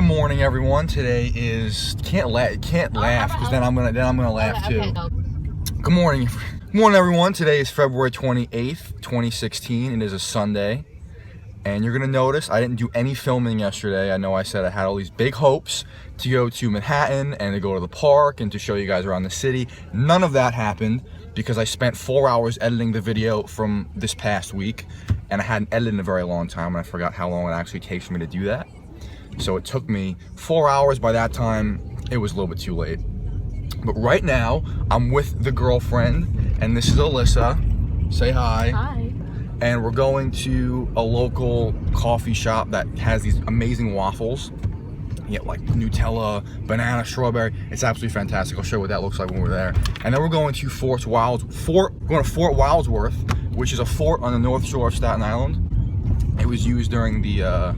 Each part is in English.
morning, everyone. Today is can't laugh because then I'm gonna laugh too. Good morning, everyone. Today is February 28th, 2016. It is a Sunday, and you're gonna notice I didn't do any filming yesterday. I know I said I had all these big hopes to go to Manhattan and to go to the park and to show you guys around the city. None of that happened because I spent 4 hours editing the video from this past week, and I hadn't edited in a very long time, and I forgot how long it actually takes for me to do that. So it took me 4 hours. By that time, it was a little bit too late. But right now, I'm with the girlfriend, and this is Alyssa. Say hi. Hi. And we're going to a local coffee shop that has these amazing waffles. You get like Nutella, banana, strawberry. It's absolutely fantastic. I'll show you what that looks like when we're there. And then we're going to Fort Wadsworth, which is a fort on the north shore of Staten Island. It was used during the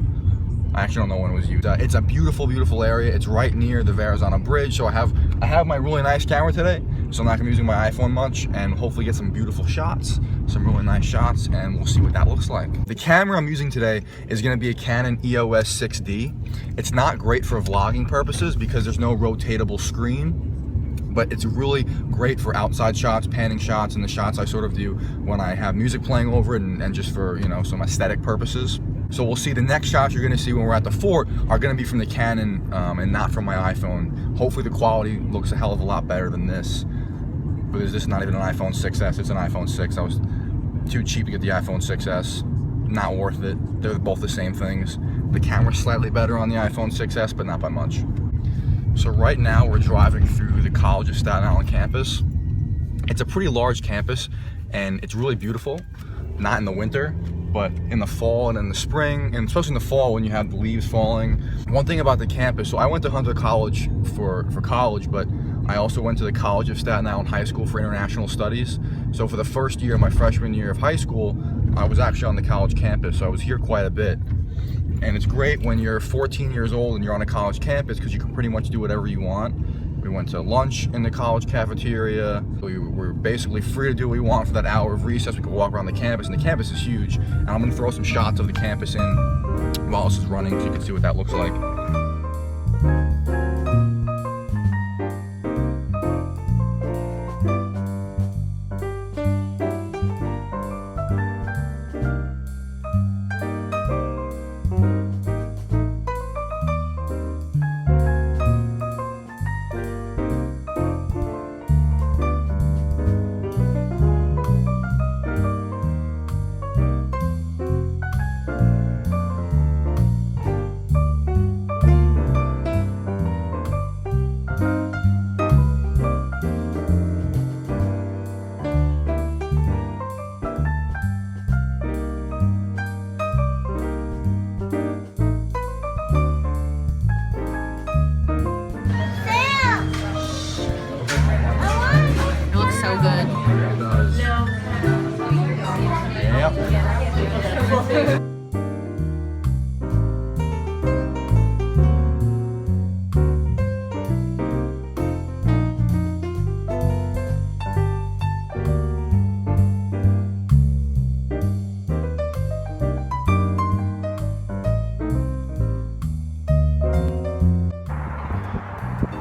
I actually don't know when it was used. It's a beautiful, beautiful area. It's right near the Verrazano Bridge. So I have my really nice camera today, so I'm not gonna be using my iPhone much, and hopefully get some beautiful shots, some really nice shots, and we'll see what that looks like. The camera I'm using today is gonna be a Canon EOS 6D. It's not great for vlogging purposes because there's no rotatable screen, but it's really great for outside shots, panning shots, and the shots I sort of do when I have music playing over it and just for, you know, some aesthetic purposes. So we'll see the next shots you're gonna see when we're at the fort are gonna be from the Canon and not from my iPhone. Hopefully the quality looks a hell of a lot better than this. Because this is not even an iPhone 6S, it's an iPhone 6. I was too cheap to get the iPhone 6S. Not worth it. They're both the same things. The camera's slightly better on the iPhone 6S, but not by much. So right now we're driving through the College of Staten Island campus. It's a pretty large campus and it's really beautiful. Not in the winter, but in the fall and in the spring, and especially in the fall when you have the leaves falling. One thing about the campus, so I went to Hunter College for college, but I also went to the College of Staten Island High School for International Studies. So for the first year, my freshman year of high school, I was actually on the college campus, so I was here quite a bit. And it's great when you're 14 years old and you're on a college campus because you can pretty much do whatever you want. We went to lunch in the college cafeteria. We were basically free to do what we want for that hour of recess. We could walk around the campus, and the campus is huge. And I'm gonna throw some shots of the campus in while this is running so you can see what that looks like.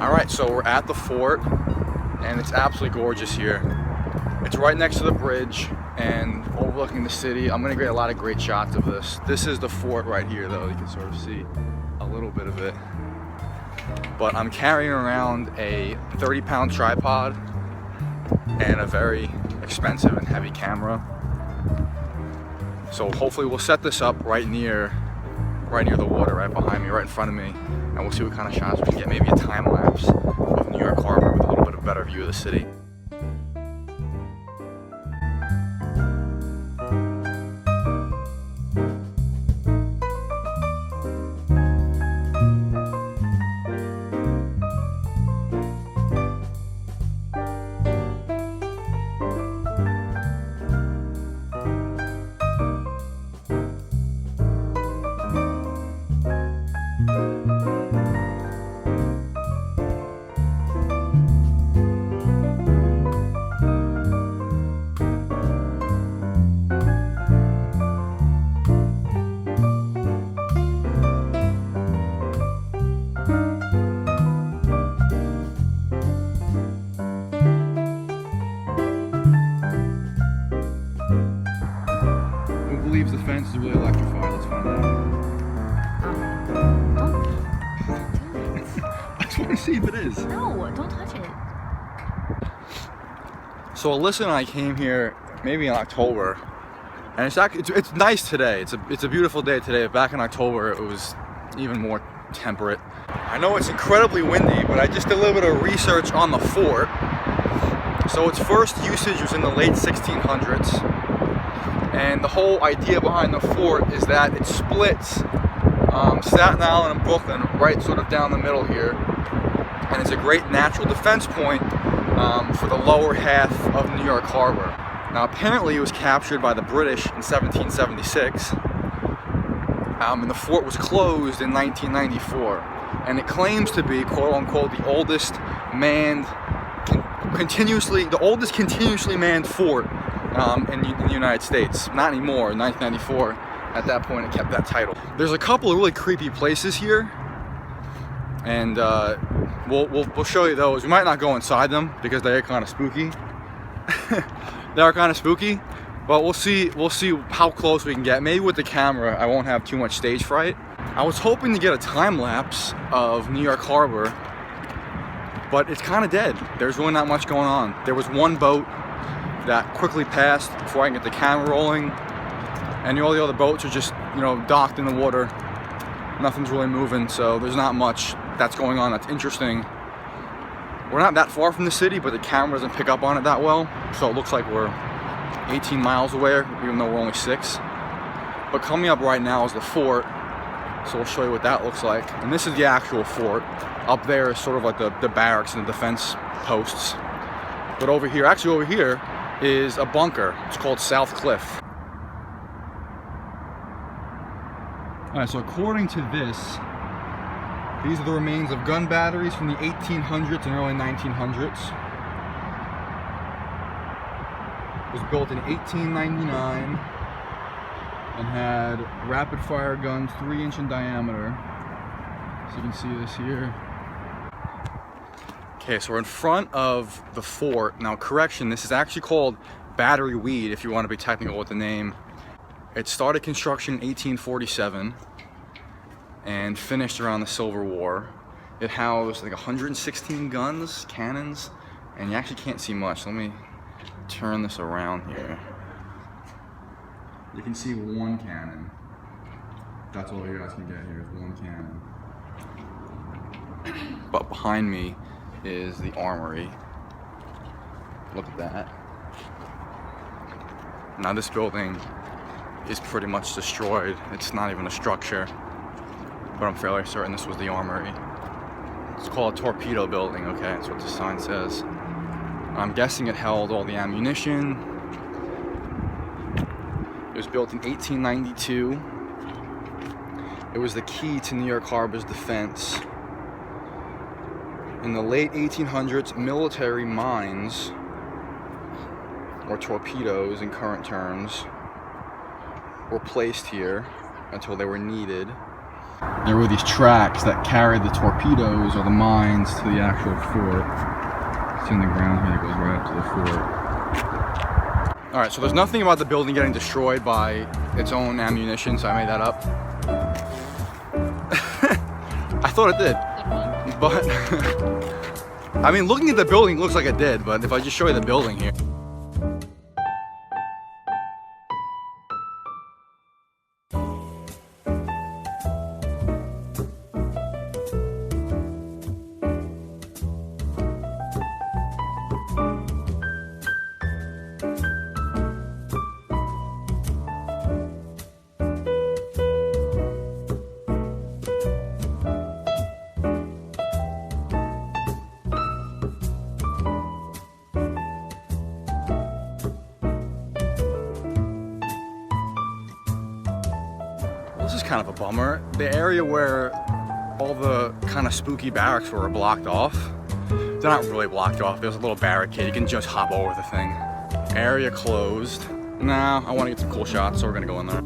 Alright, so we're at the fort, and it's absolutely gorgeous here. It's right next to the bridge and overlooking the city. I'm gonna get a lot of great shots of this. This is the fort right here, though. You can sort of see a little bit of it. But I'm carrying around a 30-pound tripod and a very expensive and heavy camera. So hopefully we'll set this up right near the water, right behind me, right in front of me, and we'll see what kind of shots we can get. Maybe a time lapse of New York Harbor with a little bit of better view of the city. see if it is. No, don't touch it. So Alyssa and I came here maybe in October, and it's nice today. It's a beautiful day today. Back in October, it was even more temperate. I know it's incredibly windy, but I just did a little bit of research on the fort. So its first usage was in the late 1600s, and the whole idea behind the fort is that it splits Staten Island and Brooklyn right sort of down the middle here, and it's a great natural defense point for the lower half of New York Harbor. Now apparently it was captured by the British in 1776, and the fort was closed in 1994, and it claims to be, quote unquote, the oldest continuously manned fort in the United States. Not anymore. In 1994, at that point, it kept that title. There's a couple of really creepy places here, and we'll show you those. We might not go inside them because they are kind of spooky. They are kind of spooky, but we'll see how close we can get. Maybe with the camera, I won't have too much stage fright. I was hoping to get a time lapse of New York Harbor, but it's kind of dead. There's really not much going on. There was one boat that quickly passed before I can get the camera rolling, and all the other boats are just, docked in the water. Nothing's really moving, so there's not much that's going on that's interesting. We're not that far from the city, but the camera doesn't pick up on it that well, so it looks like we're 18 miles away, even though we're only 6. But coming up right now is the fort, so we'll show you what that looks like. And this is the actual fort. Up there is sort of like the barracks and the defense posts. But over here is a bunker. It's called South Cliff. Alright, so according to this, these are the remains of gun batteries from the 1800s and early 1900s. It was built in 1899 and had rapid fire guns 3-inch in diameter. So you can see this here. Okay, so we're in front of the fort. Now, correction, this is actually called Battery Weed, if you want to be technical with the name. It started construction in 1847 and finished around the Civil War. It housed like 116 guns, cannons, and you actually can't see much. Let me turn this around here. You can see one cannon. That's all you guys can get here is one cannon. But behind me is the armory. Look at that. Now this building is pretty much destroyed. It's not even a structure, but I'm fairly certain this was the armory. It's called a torpedo building, okay? That's what the sign says. I'm guessing it held all the ammunition. It was built in 1892. It was the key to New York Harbor's defense. In the late 1800s, military mines, or torpedoes in current terms, were placed here until they were needed. There were these tracks that carried the torpedoes or the mines to the actual fort. It's in the ground here that goes right up to the fort. Alright, so there's nothing about the building getting destroyed by its own ammunition, so I made that up. I thought it did. But, I mean, looking at the building, it looks like it did, but if I just show you the building here. This is kind of a bummer. The area where all the kind of spooky barracks were blocked off. They're not really blocked off. There's a little barricade. You can just hop over the thing. Area closed. Nah, I want to get some cool shots, so we're gonna go in there.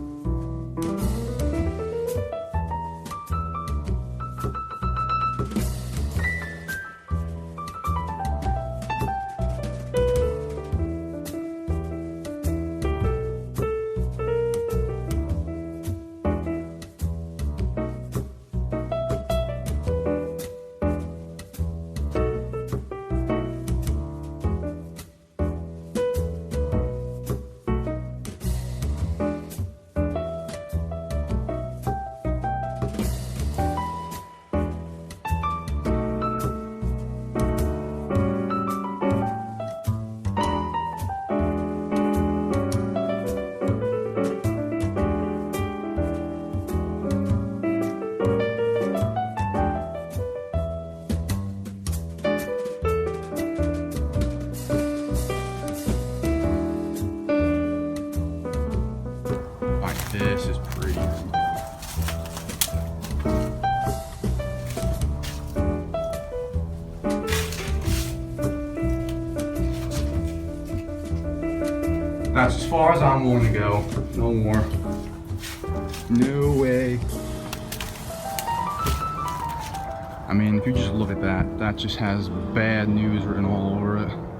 That's as far as I'm willing to go. No more. No way. I mean, if you just look at that, that just has bad news written all over it.